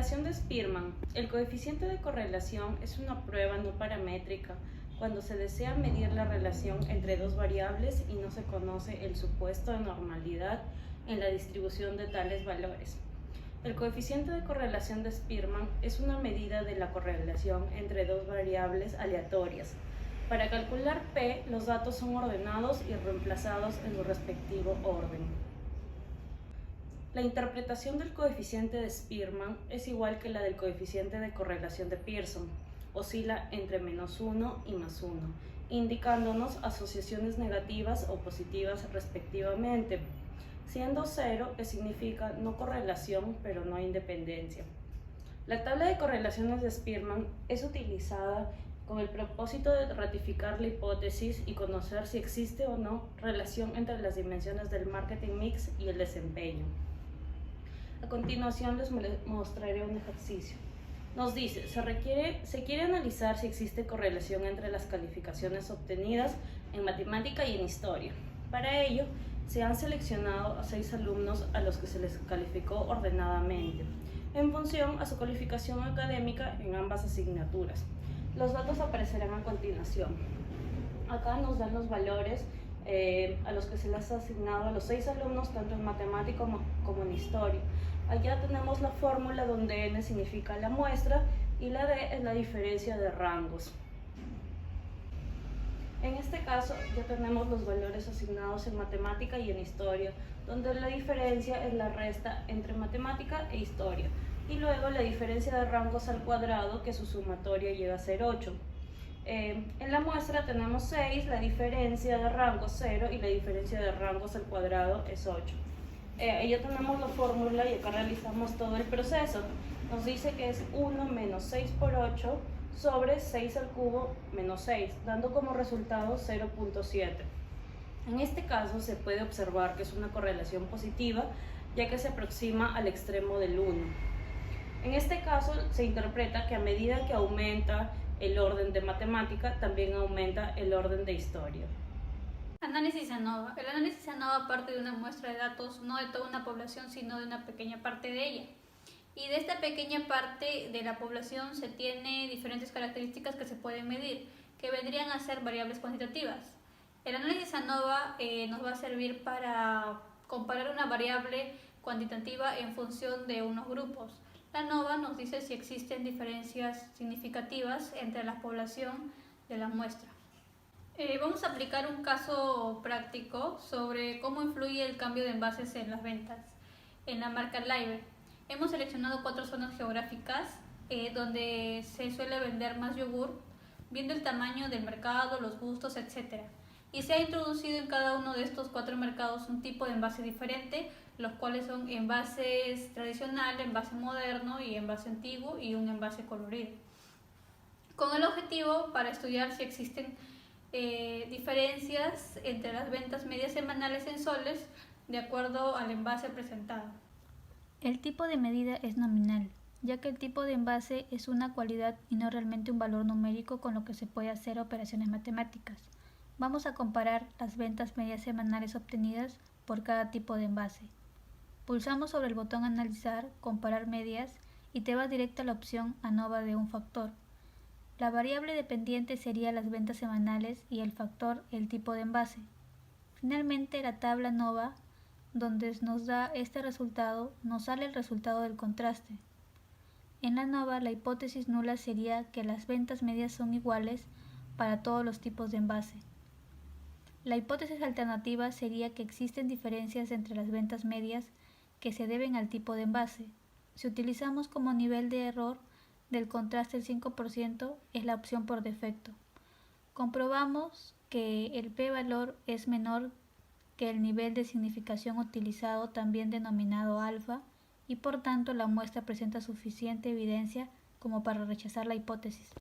correlación de Spearman. El coeficiente de correlación es una prueba no paramétrica cuando se desea medir la relación entre dos variables y no se conoce el supuesto de normalidad en la distribución de tales valores. El coeficiente de correlación de Spearman es una medida de la correlación entre dos variables aleatorias. Para calcular P, los datos son ordenados y reemplazados en su respectivo orden. La interpretación del coeficiente de Spearman es igual que la del coeficiente de correlación de Pearson. Oscila entre -1 y +1, indicándonos asociaciones negativas o positivas respectivamente, siendo 0, que significa no correlación pero no independencia. La tabla de correlaciones de Spearman es utilizada con el propósito de ratificar la hipótesis y conocer si existe o no relación entre las dimensiones del marketing mix y el desempeño. A continuación les mostraré un ejercicio. Nos dice, se quiere analizar si existe correlación entre las calificaciones obtenidas en matemática y en historia. Para ello, se han seleccionado a 6 alumnos a los que se les calificó ordenadamente, en función a su calificación académica en ambas asignaturas. Los datos aparecerán a continuación. Acá nos dan los valores a los que se les ha asignado a los 6 alumnos, tanto en matemática como en historia. Allá tenemos la fórmula donde n significa la muestra y la d es la diferencia de rangos. En este caso ya tenemos los valores asignados en matemática y en historia, donde la diferencia es la resta entre matemática e historia, y luego la diferencia de rangos al cuadrado, que su sumatoria llega a ser 8. En la muestra tenemos 6, la diferencia de rangos 0 y la diferencia de rangos al cuadrado es 8. Ya tenemos la fórmula y acá realizamos todo el proceso. Nos dice que es 1 menos 6 por 8 sobre 6 al cubo menos 6, dando como resultado 0.7. En este caso se puede observar que es una correlación positiva, ya que se aproxima al extremo del 1. En este caso se interpreta que a medida que aumenta el orden de matemática, también aumenta el orden de historia. Análisis ANOVA. El análisis ANOVA parte de una muestra de datos no de toda una población, sino de una pequeña parte de ella. Y de esta pequeña parte de la población se tiene diferentes características que se pueden medir, que vendrían a ser variables cuantitativas. El análisis ANOVA nos va a servir para comparar una variable cuantitativa en función de unos grupos. La ANOVA nos dice si existen diferencias significativas entre la población de la muestra. Vamos a aplicar un caso práctico sobre cómo influye el cambio de envases en las ventas. En la marca Live hemos seleccionado 4 zonas geográficas donde se suele vender más yogur, viendo el tamaño del mercado, los gustos, etc. Y se ha introducido en cada uno de estos 4 mercados un tipo de envase diferente, los cuales son envases tradicional, envase moderno y envase antiguo y un envase colorido, con el objetivo para estudiar si existen diferencias entre las ventas medias semanales en soles de acuerdo al envase presentado. El tipo de medida es nominal, ya que el tipo de envase es una cualidad y no realmente un valor numérico con lo que se puede hacer operaciones matemáticas. Vamos a comparar las ventas medias semanales obtenidas por cada tipo de envase. Pulsamos sobre el botón Analizar, Comparar medias y te va directo a la opción ANOVA de un factor. La variable dependiente sería las ventas semanales y el factor el tipo de envase. Finalmente, la tabla ANOVA, donde nos da este resultado, nos sale el resultado del contraste. En la ANOVA, la hipótesis nula sería que las ventas medias son iguales para todos los tipos de envase. La hipótesis alternativa sería que existen diferencias entre las ventas medias que se deben al tipo de envase. Si utilizamos como nivel de error del contraste el 5%, es la opción por defecto. Comprobamos que el p-valor es menor que el nivel de significación utilizado, también denominado alfa, y por tanto la muestra presenta suficiente evidencia como para rechazar la hipótesis.